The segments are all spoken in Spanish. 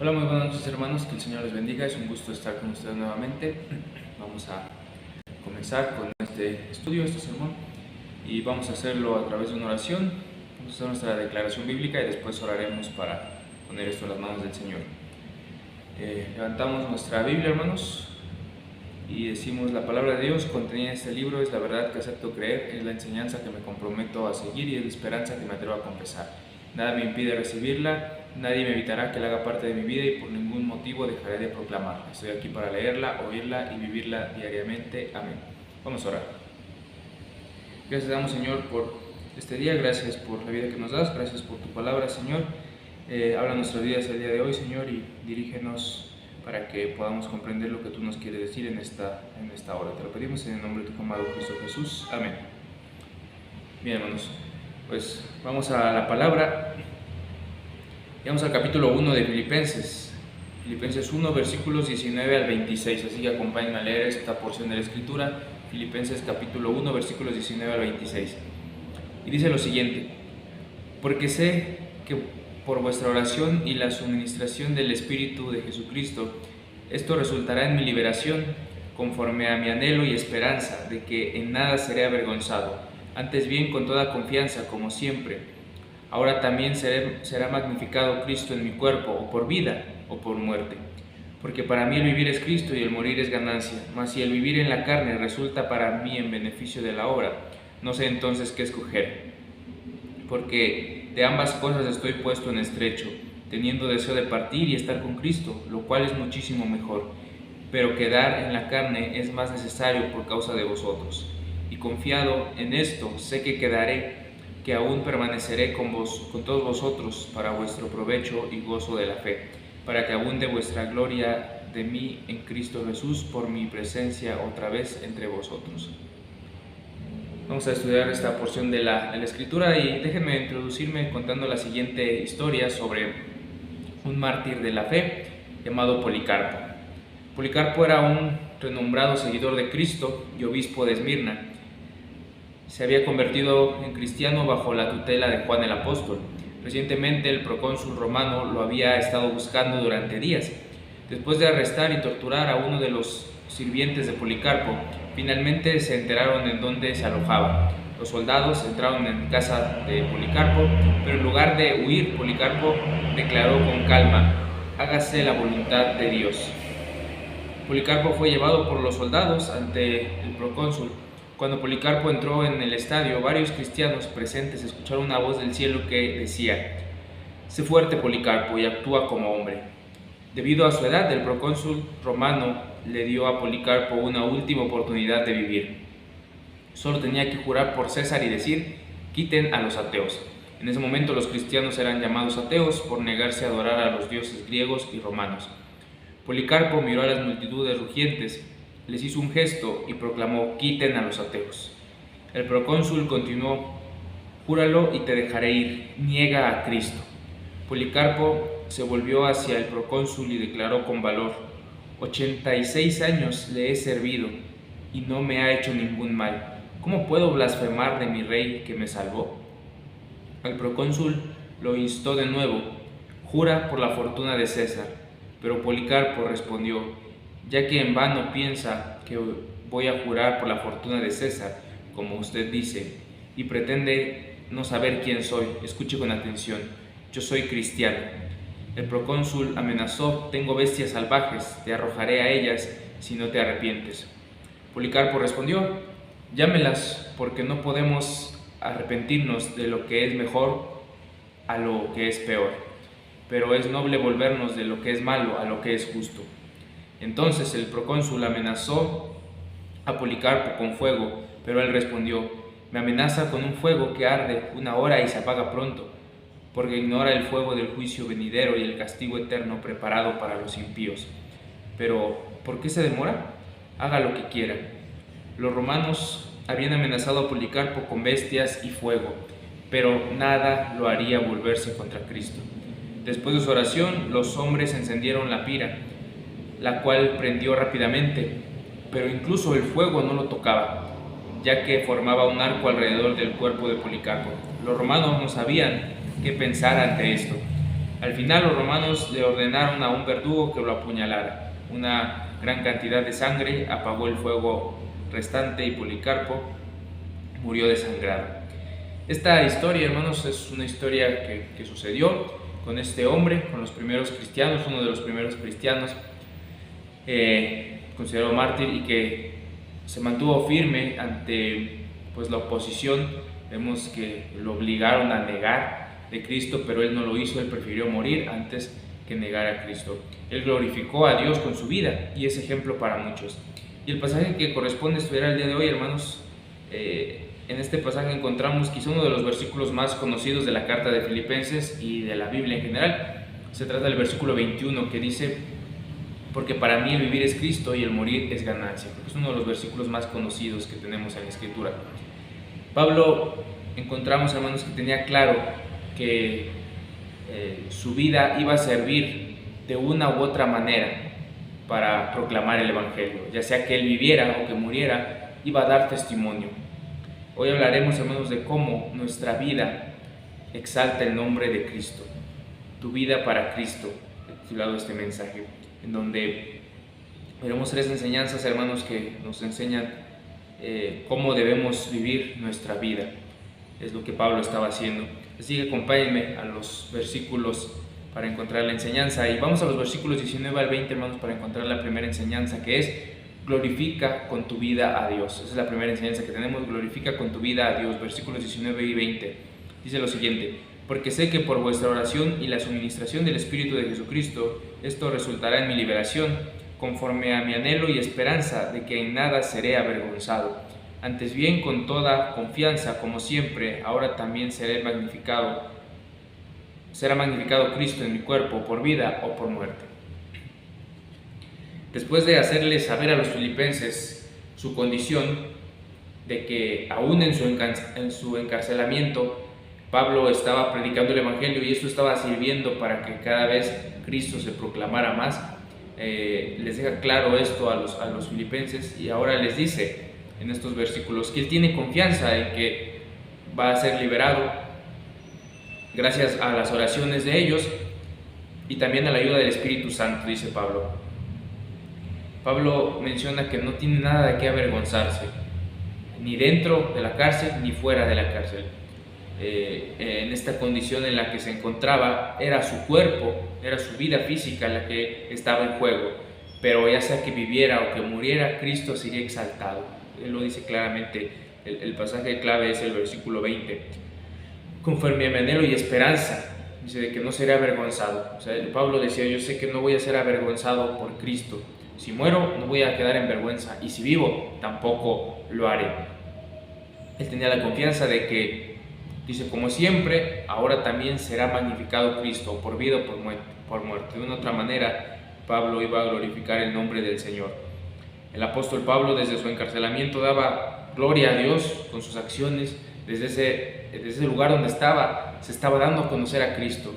Hola, muy buenas noches hermanos, que el Señor les bendiga, es un gusto estar con ustedes nuevamente. Vamos a comenzar con este estudio, este sermón, y vamos a hacerlo a través de una oración. Vamos a hacer nuestra declaración bíblica y después oraremos para poner esto en las manos del Señor. Levantamos nuestra Biblia, hermanos, y decimos: la palabra de Dios contenida en este libro es la verdad que acepto creer, es la enseñanza que me comprometo a seguir y es la esperanza que me atrevo a confesar. Nada me impide recibirla, nadie me evitará que la haga parte de mi vida y por ningún motivo dejaré de proclamarla. Estoy aquí para leerla, oírla y vivirla diariamente. Amén. Vamos a orar. Gracias damos, Señor, por este día, gracias por la vida que nos das, gracias por tu palabra, Señor. Habla nuestras vidas el día de hoy, Señor, y dirígenos para que podamos comprender lo que tú nos quieres decir en esta hora. Te lo pedimos en el nombre de tu amado Cristo Jesús. Amén. Bien, hermanos, pues vamos a la palabra. Vamos al capítulo 1 de Filipenses. Filipenses 1, versículos 19 al 26. Así que acompáñenme a leer esta porción de la Escritura. Filipenses capítulo 1, versículos 19 al 26. Y dice lo siguiente: porque sé que por vuestra oración y la suministración del Espíritu de Jesucristo, esto resultará en mi liberación, conforme a mi anhelo y esperanza de que en nada seré avergonzado, antes bien con toda confianza, como siempre. Ahora también será magnificado Cristo en mi cuerpo, o por vida o por muerte. Porque para mí el vivir es Cristo y el morir es ganancia, mas si el vivir en la carne resulta para mí en beneficio de la obra, no sé entonces qué escoger. Porque de ambas cosas estoy puesto en estrecho, teniendo deseo de partir y estar con Cristo, lo cual es muchísimo mejor. Pero quedar en la carne es más necesario por causa de vosotros. Y confiado en esto, sé que quedaré, que aún permaneceré con todos vosotros para vuestro provecho y gozo de la fe, para que abunde vuestra gloria de mí en Cristo Jesús por mi presencia otra vez entre vosotros. Vamos a estudiar esta porción de la Escritura y déjenme introducirme contando la siguiente historia sobre un mártir de la fe llamado Policarpo. Policarpo era un renombrado seguidor de Cristo y obispo de Esmirna. Se había convertido en cristiano bajo la tutela de Juan el Apóstol. Recientemente el procónsul romano lo había estado buscando durante días. Después de arrestar y torturar a uno de los sirvientes de Policarpo, finalmente se enteraron en dónde se alojaba. Los soldados entraron en casa de Policarpo, pero en lugar de huir, Policarpo declaró con calma: hágase la voluntad de Dios. Policarpo fue llevado por los soldados ante el procónsul. Cuando Policarpo entró en el estadio, varios cristianos presentes escucharon una voz del cielo que decía: sé fuerte, Policarpo, y actúa como hombre. Debido a su edad, el procónsul romano le dio a Policarpo una última oportunidad de vivir. Solo tenía que jurar por César y decir: quiten a los ateos. En ese momento los cristianos eran llamados ateos por negarse a adorar a los dioses griegos y romanos. Policarpo miró a las multitudes rugientes, les hizo un gesto y proclamó: quiten a los ateos. El procónsul continuó: júralo y te dejaré ir, niega a Cristo. Policarpo se volvió hacia el procónsul y declaró con valor: 86 años le he servido y no me ha hecho ningún mal. ¿Cómo puedo blasfemar de mi rey que me salvó? El procónsul lo instó de nuevo: jura por la fortuna de César. Pero Policarpo respondió: ya que en vano piensa que voy a jurar por la fortuna de César, como usted dice, y pretende no saber quién soy, escuche con atención: yo soy cristiano. El procónsul amenazó: tengo bestias salvajes, te arrojaré a ellas si no te arrepientes. Policarpo respondió: llámelas, porque no podemos arrepentirnos de lo que es mejor a lo que es peor, pero es noble volvernos de lo que es malo a lo que es justo. Entonces el procónsul amenazó a Policarpo con fuego, pero él respondió: me amenaza con un fuego que arde 1 hora y se apaga pronto, porque ignora el fuego del juicio venidero y el castigo eterno preparado para los impíos. Pero, ¿por qué se demora? Haga lo que quiera. Los romanos habían amenazado a Policarpo con bestias y fuego, pero nada lo haría volverse contra Cristo. Después de su oración, los hombres encendieron la pira, la cual prendió rápidamente, pero incluso el fuego no lo tocaba, ya que formaba un arco alrededor del cuerpo de Policarpo. Los romanos no sabían qué pensar ante esto. Al final los romanos le ordenaron a un verdugo que lo apuñalara. Una gran cantidad de sangre apagó el fuego restante y Policarpo murió desangrado. Esta historia, hermanos, es una historia que sucedió con este hombre, con los primeros cristianos, uno de los primeros cristianos, considerado mártir, y que se mantuvo firme ante la oposición. Vemos que lo obligaron a negar de Cristo, pero él no lo hizo. Él prefirió morir antes que negar a Cristo. Él glorificó a Dios con su vida y es ejemplo para muchos. Y el pasaje que corresponde estudiar el día de hoy, hermanos, en este pasaje encontramos quizá uno de los versículos más conocidos de la carta de Filipenses y de la Biblia en general. Se trata del versículo 21, que dice: porque para mí el vivir es Cristo y el morir es ganancia. Porque es uno de los versículos más conocidos que tenemos en la Escritura. Pablo, encontramos, hermanos, que tenía claro que su vida iba a servir de una u otra manera para proclamar el Evangelio, ya sea que él viviera o que muriera. iba a dar testimonio. Hoy hablaremos, hermanos, de cómo nuestra vida exalta el nombre de Cristo. Tu vida para Cristo, he titulado este mensaje, en donde veremos 3 enseñanzas, hermanos, que nos enseñan cómo debemos vivir nuestra vida. Es lo que Pablo estaba haciendo. Así que acompáñenme a los versículos para encontrar la enseñanza. Y vamos a los versículos 19 al 20, hermanos, para encontrar la primera enseñanza, que es: glorifica con tu vida a Dios. Esa es la primera enseñanza que tenemos: glorifica con tu vida a Dios. Versículos 19 y 20. Dice lo siguiente: porque sé que por vuestra oración y la suministración del Espíritu de Jesucristo, esto resultará en mi liberación, conforme a mi anhelo y esperanza de que en nada seré avergonzado. Antes bien, con toda confianza, como siempre, ahora también será magnificado Cristo en mi cuerpo, por vida o por muerte. Después de hacerles saber a los filipenses su condición, de que aún en su encarcelamiento, Pablo estaba predicando el Evangelio y esto estaba sirviendo para que cada vez Cristo se proclamara más, les deja claro esto a los filipenses, y ahora les dice en estos versículos que él tiene confianza en que va a ser liberado gracias a las oraciones de ellos y también a la ayuda del Espíritu Santo, dice Pablo. Pablo menciona que no tiene nada de qué avergonzarse, ni dentro de la cárcel ni fuera de la cárcel. En esta condición en la que se encontraba, era su cuerpo, era su vida física la que estaba en juego, pero ya sea que viviera o que muriera, Cristo sería exaltado. Él lo dice claramente. El pasaje clave es el versículo 20: conforme a mi anhelo y esperanza, dice, de que no seré avergonzado. O sea, Pablo decía: yo sé que no voy a ser avergonzado por Cristo. Si muero, no voy a quedar en vergüenza, y si vivo, tampoco lo haré. Él tenía la confianza de que, dice, como siempre, ahora también será magnificado Cristo, por vida o por muerte. De una otra manera, Pablo iba a glorificar el nombre del Señor. El apóstol Pablo, desde su encarcelamiento, daba gloria a Dios con sus acciones. Desde ese lugar donde estaba, se estaba dando a conocer a Cristo.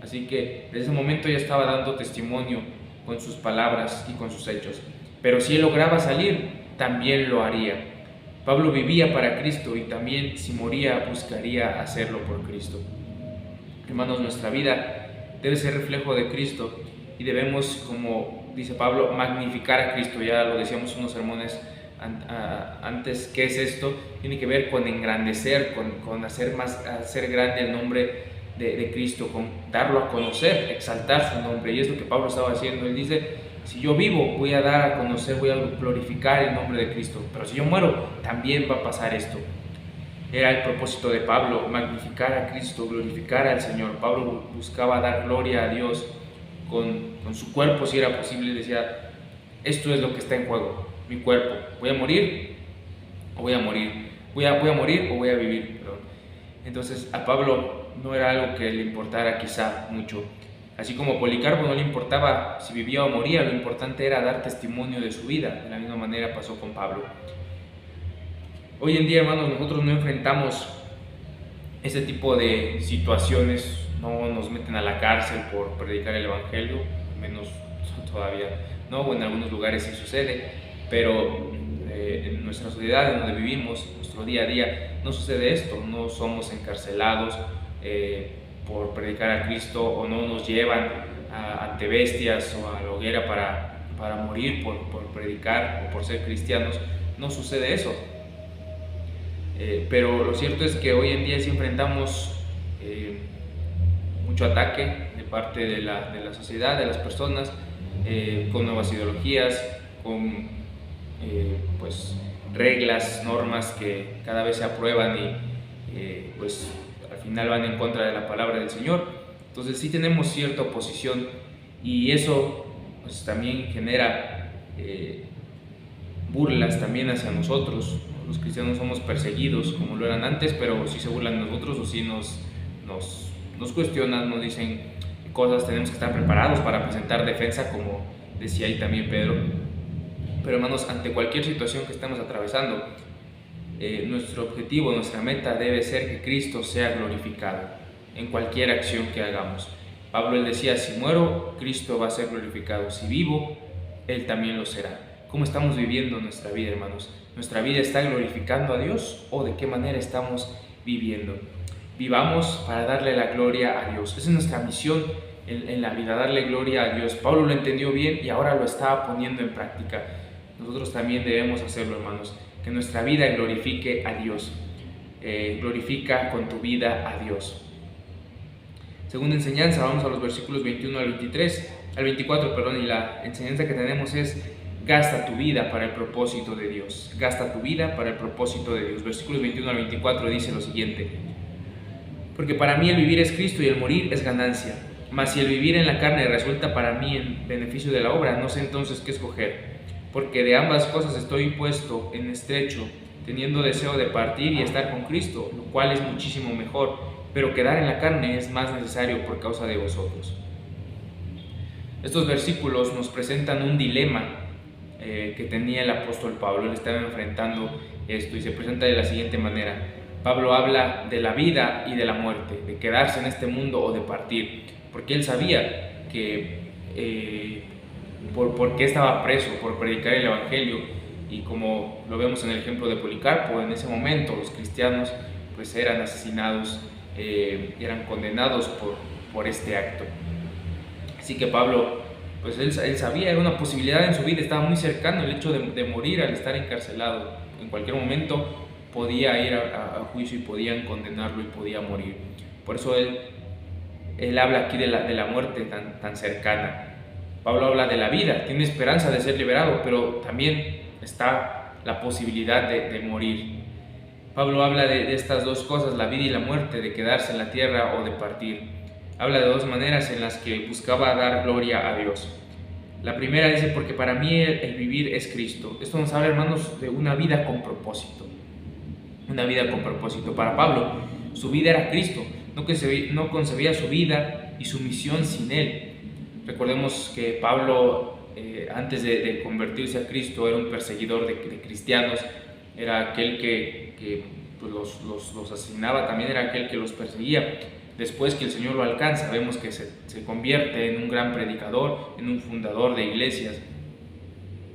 Así que desde ese momento ya estaba dando testimonio con sus palabras y con sus hechos. Pero si él lograba salir, también lo haría. Pablo vivía para Cristo y también, si moría, buscaría hacerlo por Cristo. Hermanos, nuestra vida debe ser reflejo de Cristo y debemos, como dice Pablo, magnificar a Cristo. Ya lo decíamos unos sermones antes. ¿Qué es esto? Tiene que ver con engrandecer, con hacer grande el nombre de Cristo, con darlo a conocer, exaltar su nombre. Y es lo que Pablo estaba haciendo. Él dice: si yo vivo, voy a dar a conocer, voy a glorificar el nombre de Cristo, pero si yo muero, también va a pasar esto. Era el propósito de Pablo: magnificar a Cristo, glorificar al Señor. Pablo buscaba dar gloria a Dios con su cuerpo, si era posible. Decía: esto es lo que está en juego, mi cuerpo. ¿Voy a morir o voy a morir? ¿Voy a morir o voy a vivir? Perdón. Entonces a Pablo no era algo que le importara quizá mucho. Así como a Policarpo no le importaba si vivía o moría, lo importante era dar testimonio de su vida. De la misma manera pasó con Pablo. Hoy en día, hermanos, nosotros no enfrentamos ese tipo de situaciones. No nos meten a la cárcel por predicar el Evangelio, al menos todavía no, o en algunos lugares sí sucede, pero en nuestra sociedad en donde vivimos, nuestro día a día, no sucede esto. No somos encarcelados por predicar a Cristo, o no nos llevan ante bestias o a la hoguera para morir por predicar o por ser cristianos. No sucede eso. Pero lo cierto es que hoy en día sí enfrentamos mucho ataque de parte de la sociedad, de las personas, con nuevas ideologías, con pues reglas, normas que cada vez se aprueban y pues al final van en contra de la palabra del Señor. Entonces sí tenemos cierta oposición, y eso pues también genera burlas también hacia nosotros. Los cristianos somos perseguidos como lo eran antes, pero si se burlan de nosotros o si nos cuestionan, nos dicen cosas, tenemos que estar preparados para presentar defensa, como decía ahí también Pedro. Pero hermanos, ante cualquier situación que estemos atravesando, nuestro objetivo, nuestra meta debe ser que Cristo sea glorificado en cualquier acción que hagamos. Pablo, él decía: si muero, Cristo va a ser glorificado; si vivo, Él también lo será. ¿Cómo estamos viviendo nuestra vida, hermanos? ¿Nuestra vida está glorificando a Dios o de qué manera estamos viviendo? Vivamos para darle la gloria a Dios. Esa es nuestra misión en la vida, darle gloria a Dios. Pablo lo entendió bien y ahora lo está poniendo en práctica. Nosotros también debemos hacerlo, hermanos. Que nuestra vida glorifique a Dios. Glorifica con tu vida a Dios. Segunda enseñanza, vamos a los versículos 21 al 24, y la enseñanza que tenemos es: gasta tu vida para el propósito de Dios. Gasta tu vida para el propósito de Dios. Versículos 21 al 24 dice lo siguiente: porque para mí el vivir es Cristo y el morir es ganancia. Mas si el vivir en la carne resulta para mí en beneficio de la obra, no sé entonces qué escoger. Porque de ambas cosas estoy puesto en estrecho, teniendo deseo de partir y estar con Cristo, lo cual es muchísimo mejor, pero quedar en la carne es más necesario por causa de vosotros. Estos versículos nos presentan un dilema que tenía el apóstol Pablo. Él estaba enfrentando esto y se presenta de la siguiente manera. Pablo habla de la vida y de la muerte, de quedarse en este mundo o de partir, porque él sabía que por qué estaba preso, por predicar el Evangelio, y como lo vemos en el ejemplo de Policarpo, en ese momento los cristianos pues eran asesinados, eran condenados por este acto. Así que Pablo, pues él sabía, era una posibilidad en su vida, estaba muy cercano el hecho de morir al estar encarcelado. En cualquier momento podía ir a juicio y podían condenarlo y podía morir. Por eso él habla aquí de la muerte tan cercana. Pablo habla de la vida, tiene esperanza de ser liberado, pero también está la posibilidad de morir. Pablo habla de estas dos cosas, la vida y la muerte, de quedarse en la tierra o de partir. Habla de dos maneras en las que buscaba dar gloria a Dios. La primera dice: porque para mí el vivir es Cristo. Esto nos habla, hermanos, de una vida con propósito. Una vida con propósito. Para Pablo, su vida era Cristo. No concebía su vida y su misión sin Él. Recordemos que Pablo, antes de convertirse a Cristo, era un perseguidor de cristianos. Era aquel que pues los asesinaba, también era aquel que los perseguía. Después que el Señor lo alcanza, vemos que se convierte en un gran predicador, en un fundador de iglesias.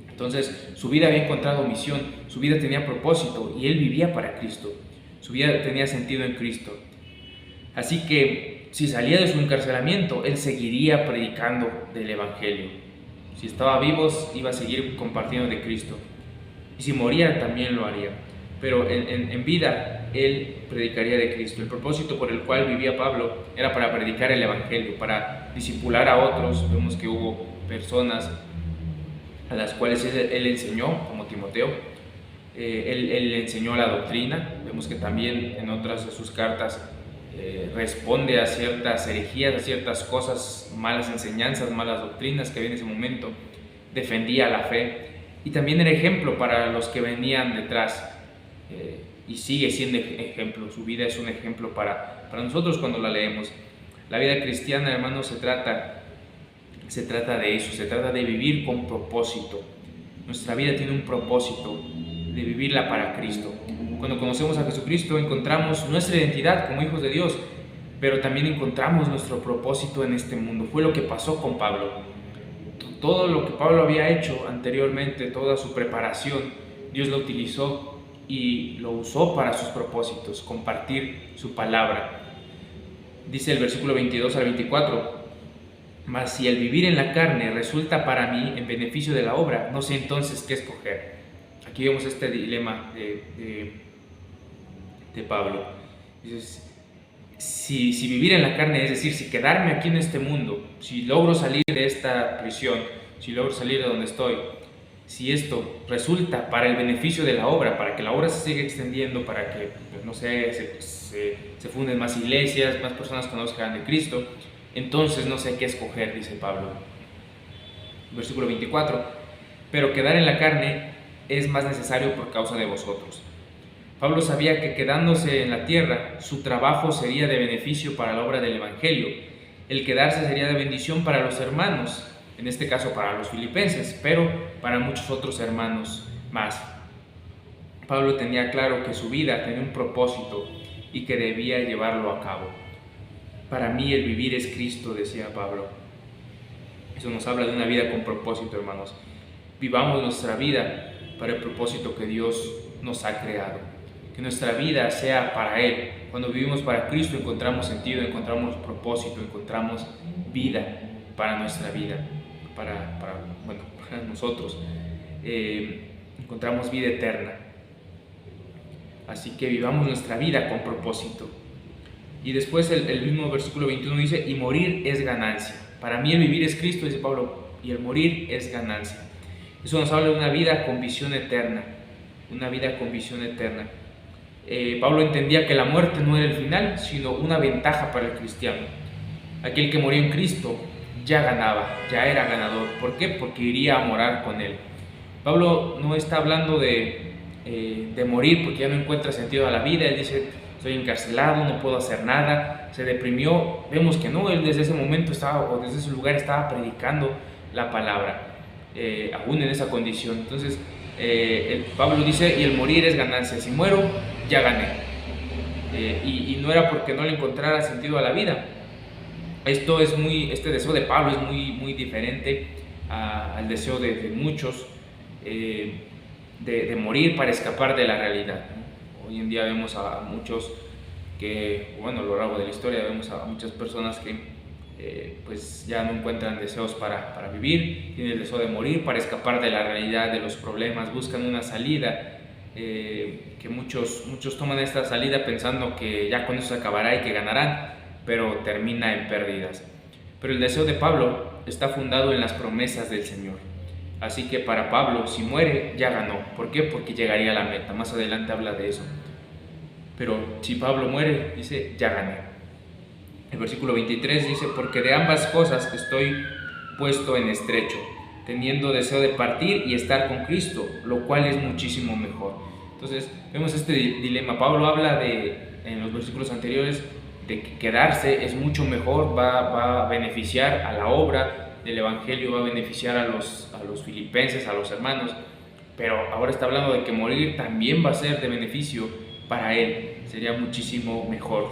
Entonces, su vida había encontrado misión, su vida tenía propósito y él vivía para Cristo. Su vida tenía sentido en Cristo. Así que, si salía de su encarcelamiento, él seguiría predicando del Evangelio. Si estaba vivo, iba a seguir compartiendo de Cristo. Y si moría, también lo haría. Pero en vida, él predicaría de Cristo. El propósito por el cual vivía Pablo era para predicar el Evangelio, para discipular a otros. Vemos que hubo personas a las cuales él enseñó, como Timoteo. Él enseñó la doctrina. Vemos que también en otras de sus cartas responde a ciertas herejías, a ciertas cosas, malas enseñanzas, malas doctrinas que había en ese momento. Defendía la fe y también era ejemplo para los que venían detrás. Y sigue siendo ejemplo, su vida es un ejemplo para nosotros cuando la leemos. La vida cristiana, hermanos, se trata de eso, se trata de vivir con propósito. Nuestra vida tiene un propósito, de vivirla para Cristo. Cuando conocemos a Jesucristo encontramos nuestra identidad como hijos de Dios, pero también encontramos nuestro propósito en este mundo. Fue lo que pasó con Pablo. Todo lo que Pablo había hecho anteriormente, toda su preparación, Dios lo utilizó y lo usó para sus propósitos, compartir su palabra. Dice el versículo 22 al 24: mas si el vivir en la carne resulta para mí en beneficio de la obra, no sé entonces qué escoger. Aquí vemos este dilema de Pablo. Dice, si vivir en la carne, es decir, si quedarme aquí en este mundo, si logro salir de esta prisión, si logro salir de donde estoy, si esto resulta para el beneficio de la obra, para que la obra se siga extendiendo, para que, pues, no sé, se funden más iglesias, más personas conozcan de Cristo, entonces no sé qué escoger, dice Pablo. Versículo 24: pero quedar en la carne es más necesario por causa de vosotros. Pablo sabía que quedándose en la tierra, su trabajo sería de beneficio para la obra del Evangelio. El quedarse sería de bendición para los hermanos, en este caso para los filipenses, pero para muchos otros hermanos más. Pablo tenía claro que su vida tenía un propósito y que debía llevarlo a cabo. Para mí el vivir es Cristo, decía Pablo. Eso nos habla de una vida con propósito, hermanos. vivamos nuestra vida para el propósito que Dios nos ha creado. Que nuestra vida sea para Él. Cuando vivimos para Cristo encontramos sentido, encontramos propósito, encontramos vida para nuestra vida, para nosotros. Encontramos vida eterna. Así que vivamos nuestra vida con propósito. Y después el mismo versículo 21 dice, y morir es ganancia. Para mí el vivir es Cristo, dice Pablo, y el morir es ganancia. Eso nos habla de una vida con visión eterna, una vida con visión eterna. Pablo entendía que la muerte no era el final, sino una ventaja para el cristiano. Aquel que moría en Cristo ya ganaba, ya era ganador. ¿Por qué? Porque iría a morar con Él. Pablo no está hablando de morir porque ya no encuentra sentido a la vida. Él dice, estoy encarcelado, no puedo hacer nada, se deprimió. Vemos que no, él desde ese momento desde ese lugar estaba predicando la palabra, aún en esa condición. Entonces Pablo dice, y el morir es ganancia, si muero, ya gané. Y no era porque no le encontrara sentido a la vida. Este deseo de Pablo es muy diferente al deseo de muchos, de morir para escapar de la realidad. Hoy en día vemos a muchos a lo largo de la historia vemos a muchas personas que pues ya no encuentran deseos para vivir, tienen el deseo de morir para escapar de la realidad, de los problemas, buscan una salida, que muchos toman esta salida pensando que ya con eso se acabará y que ganarán, pero termina en pérdidas. Pero el deseo de Pablo está fundado en las promesas del Señor. Así que para Pablo, si muere, ya ganó. ¿Por qué? Porque llegaría a la meta. Más adelante habla de eso. Pero si Pablo muere, dice, ya gané. El versículo 23 dice, porque de ambas cosas estoy puesto en estrecho, teniendo deseo de partir y estar con Cristo, lo cual es muchísimo mejor. Entonces, vemos este dilema. Pablo habla en los versículos anteriores, de que quedarse es mucho mejor, va a beneficiar a la obra del Evangelio, va a beneficiar a los filipenses, a los hermanos, pero ahora está hablando de que morir también va a ser de beneficio para él, sería muchísimo mejor,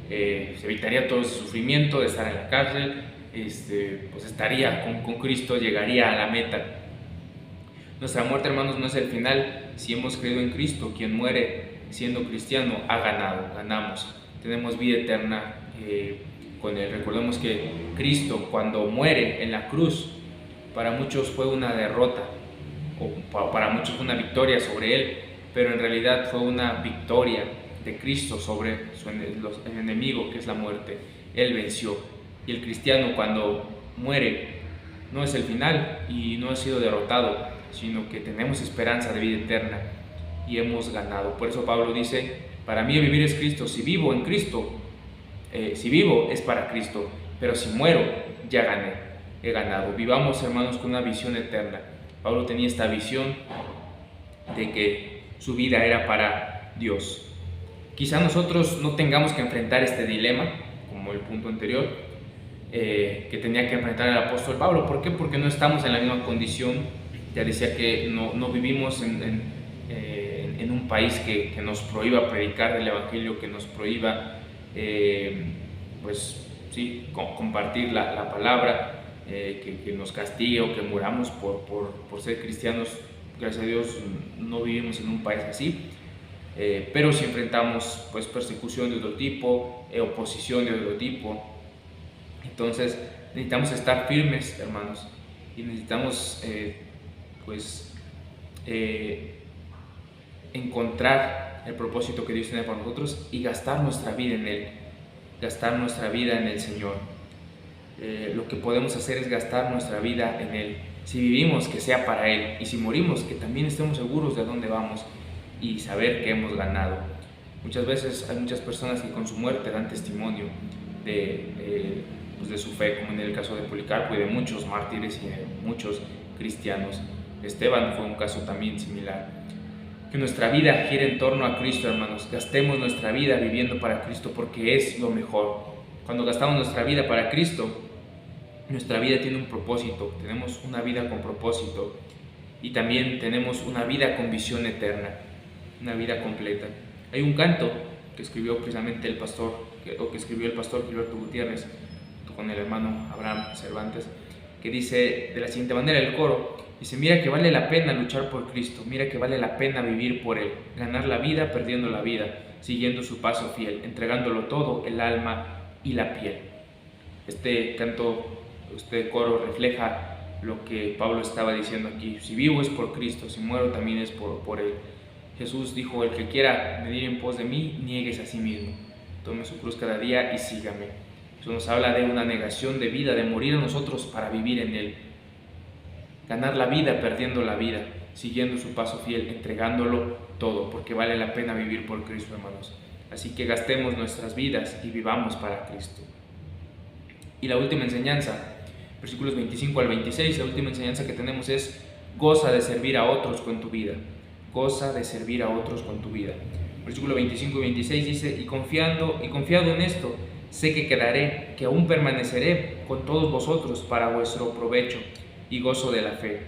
se evitaría todo ese sufrimiento de estar en la cárcel, pues estaría con Cristo, llegaría a la meta. Nuestra muerte, hermanos, no es el final. Si hemos creído en Cristo, quien muere siendo cristiano ha ganado, ganamos, tenemos vida eterna con Él. Recordemos que Cristo, cuando muere en la cruz, para muchos fue una derrota, o para muchos fue una victoria sobre Él, pero en realidad fue una victoria de Cristo sobre el enemigo, que es la muerte. Él venció. Y el cristiano, cuando muere, no es el final y no ha sido derrotado, sino que tenemos esperanza de vida eterna y hemos ganado. Por eso Pablo dice, para mí el vivir es Cristo. Si vivo en Cristo, si vivo es para Cristo, pero si muero, ya gané, he ganado. Vivamos, hermanos, con una visión eterna. Pablo tenía esta visión de que su vida era para Dios. Quizá nosotros no tengamos que enfrentar este dilema, como el punto anterior, que tenía que enfrentar el apóstol Pablo. ¿Por qué? Porque no estamos en la misma condición. Ya decía que no vivimos en un país que nos prohíba predicar del Evangelio, que nos prohíba compartir la palabra, que nos castigue o que muramos por ser cristianos. Gracias a Dios no vivimos en un país así, pero si enfrentamos pues persecución de otro tipo, oposición de otro tipo. Entonces necesitamos estar firmes, hermanos, y necesitamos encontrar el propósito que Dios tiene para nosotros y gastar nuestra vida en Él, gastar nuestra vida en el Señor. Lo que podemos hacer es gastar nuestra vida en Él. Si vivimos, que sea para Él, y si morimos, que también estemos seguros de dónde vamos y saber que hemos ganado. Muchas veces hay muchas personas que con su muerte dan testimonio de su fe, como en el caso de Policarpo y de muchos mártires y de muchos cristianos. Esteban fue un caso también similar. Que nuestra vida gire en torno a Cristo, hermanos. Gastemos nuestra vida viviendo para Cristo, porque es lo mejor. Cuando gastamos nuestra vida para Cristo, nuestra vida tiene un propósito. Tenemos una vida con propósito y también tenemos una vida con visión eterna, una vida completa. Hay un canto que escribió precisamente el pastor Gilberto Gutiérrez con el hermano Abraham Cervantes, que dice de la siguiente manera el coro, Dice, mira que vale la pena luchar por Cristo, mira que vale la pena vivir por Él, ganar la vida perdiendo la vida, siguiendo su paso fiel, entregándolo todo, el alma y la piel. Este canto, este coro refleja lo que Pablo estaba diciendo aquí. Si vivo es por Cristo, si muero también es por Él. Jesús dijo, el que quiera venir en pos de mí, niegues a sí mismo, tome su cruz cada día y sígame. Eso nos habla de una negación de vida, de morir a nosotros para vivir en Él. Ganar la vida perdiendo la vida, siguiendo su paso fiel, entregándolo todo, porque vale la pena vivir por Cristo, hermanos. Así que gastemos nuestras vidas y vivamos para Cristo. Y la última enseñanza, versículos 25 al 26, la última enseñanza que tenemos es: goza de servir a otros con tu vida. Goza de servir a otros con tu vida. Versículo 25 y 26 dice: y confiado en esto, sé que quedaré, que aún permaneceré con todos vosotros para vuestro provecho y gozo de la fe,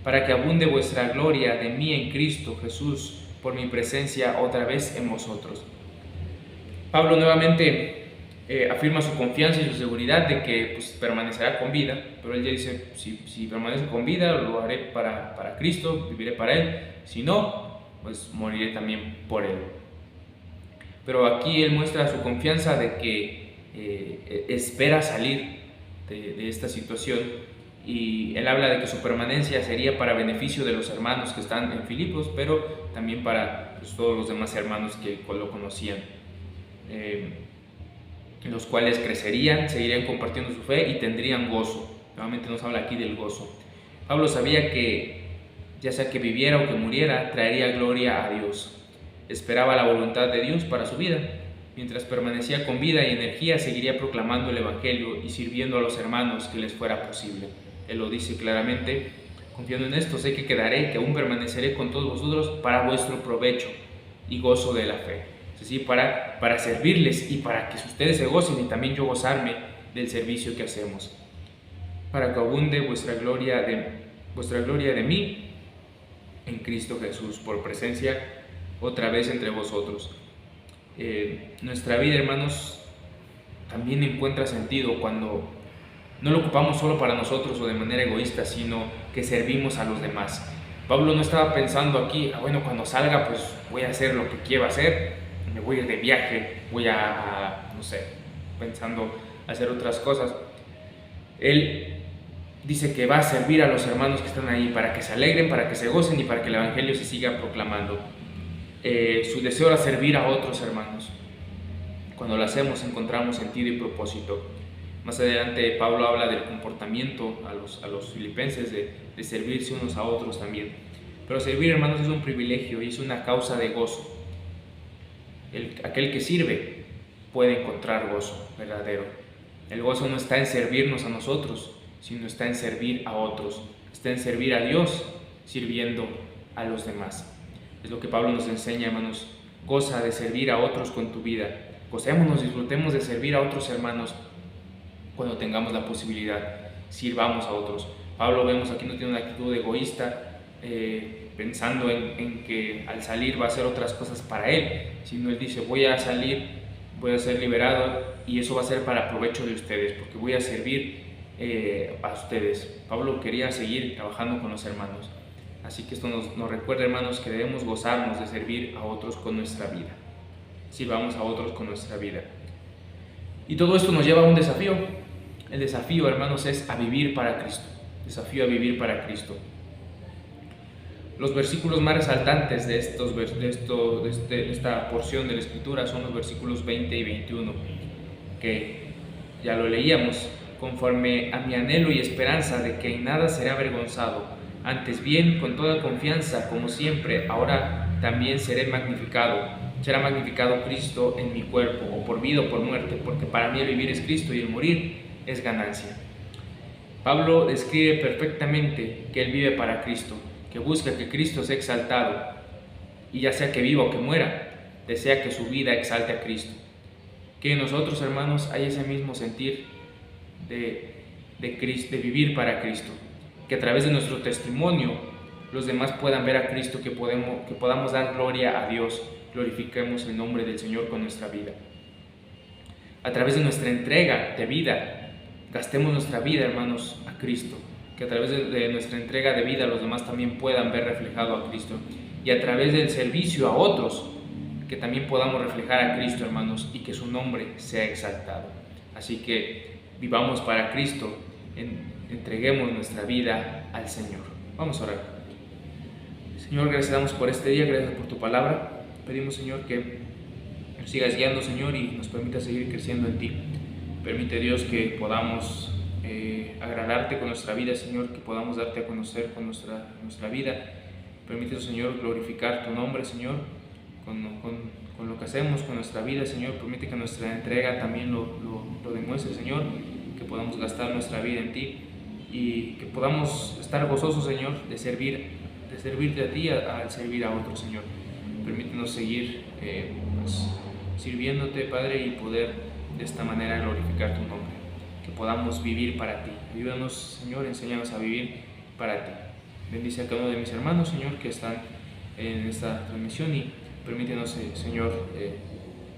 para que abunde vuestra gloria de mí en Cristo Jesús, por mi presencia otra vez en vosotros. Pablo nuevamente afirma su confianza y su seguridad de que pues, permanecerá con vida, pero él ya dice, si permanece con vida, lo haré para Cristo, viviré para Él, si no, pues moriré también por Él. Pero aquí él muestra su confianza de que espera salir de esta situación, y él habla de que su permanencia sería para beneficio de los hermanos que están en Filipos, pero también para pues, todos los demás hermanos que lo conocían, los cuales crecerían, seguirían compartiendo su fe y tendrían gozo. Nuevamente nos habla aquí del gozo. Pablo sabía que ya sea que viviera o que muriera, traería gloria a Dios. Esperaba la voluntad de Dios para su vida. Mientras permanecía con vida y energía, seguiría proclamando el Evangelio y sirviendo a los hermanos que les fuera posible. Él lo dice claramente: confiando en esto, sé que quedaré, que aún permaneceré con todos vosotros para vuestro provecho y gozo de la fe. Es decir, para servirles y para que ustedes se gocen y también yo gozarme del servicio que hacemos. Para que abunde vuestra gloria de mí en Cristo Jesús, por presencia otra vez entre vosotros. Nuestra vida, hermanos, también encuentra sentido cuando no lo ocupamos solo para nosotros o de manera egoísta, sino que servimos a los demás. Pablo no estaba pensando aquí, bueno, cuando salga pues voy a hacer lo que quiero hacer, me voy a ir de viaje, voy a no sé, pensando hacer otras cosas. Él dice que va a servir a los hermanos que están ahí para que se alegren, para que se gocen y para que el Evangelio se siga proclamando. Su deseo era servir a otros hermanos. Cuando lo hacemos encontramos sentido y propósito. Más adelante Pablo habla del comportamiento a los filipenses de servirse unos a otros también. Pero servir, hermanos, es un privilegio y es una causa de gozo. Aquel que sirve puede encontrar gozo verdadero. El gozo no está en servirnos a nosotros, sino está en servir a otros. Está en servir a Dios sirviendo a los demás. Es lo que Pablo nos enseña, hermanos. Goza de servir a otros con tu vida. Gocémonos, disfrutemos de servir a otros hermanos cuando tengamos la posibilidad. Sirvamos a otros. Pablo, vemos aquí, no tiene una actitud egoísta, pensando en que al salir va a hacer otras cosas para él, sino él dice: voy a salir, voy a ser liberado y eso va a ser para provecho de ustedes, porque voy a servir a ustedes. Pablo quería seguir trabajando con los hermanos. Así que esto nos recuerda, hermanos, que debemos gozarnos de servir a otros con nuestra vida. Sirvamos a otros con nuestra vida. Y todo esto nos lleva a un desafío. El desafío, hermanos, es a vivir para Cristo. Desafío a vivir para Cristo. Los versículos más resaltantes de esta porción de la Escritura son los versículos 20 y 21, que ya lo leíamos. Conforme a mi anhelo y esperanza de que en nada seré avergonzado, antes bien, con toda confianza, como siempre, ahora también será magnificado Cristo en mi cuerpo, o por vida o por muerte, porque para mí el vivir es Cristo y el morir es ganancia. Pablo describe perfectamente que él vive para Cristo, que busca que Cristo sea exaltado, y ya sea que viva o que muera, desea que su vida exalte a Cristo. Que en nosotros, hermanos, hay ese mismo sentir de vivir para Cristo, que a través de nuestro testimonio los demás puedan ver a Cristo, que podamos dar gloria a Dios, glorifiquemos el nombre del Señor con nuestra vida. A través de nuestra entrega de vida, gastemos nuestra vida, hermanos, a Cristo, que a través de nuestra entrega de vida los demás también puedan ver reflejado a Cristo, y a través del servicio a otros, que también podamos reflejar a Cristo, hermanos, y que su nombre sea exaltado. Así que vivamos para Cristo, entreguemos nuestra vida al Señor. Vamos a orar. Señor, gracias damos por este día, gracias por tu palabra. Pedimos, Señor, que nos sigas guiando, Señor, y nos permita seguir creciendo en ti. Permite, Dios, que podamos agradarte con nuestra vida, Señor, que podamos darte a conocer con nuestra vida. Permite, Señor, glorificar tu nombre, Señor, con lo que hacemos, con nuestra vida, Señor. Permite que nuestra entrega también lo demuestre, Señor, que podamos gastar nuestra vida en ti y que podamos estar gozosos, Señor, de servirte a ti al servir a otros, Señor. Permítenos seguir sirviéndote, Padre, y poder de esta manera glorificar tu nombre, que podamos vivir para ti. Ayúdanos, Señor, enséñanos a vivir para ti. Bendice a cada uno de mis hermanos, Señor, que están en esta transmisión, y permítenos, Señor,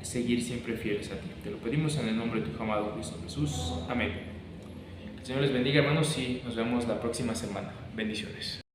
seguir siempre fieles a ti. Te lo pedimos en el nombre de tu amado Cristo Jesús. Amén. Que el Señor les bendiga, hermanos, y nos vemos la próxima semana. Bendiciones.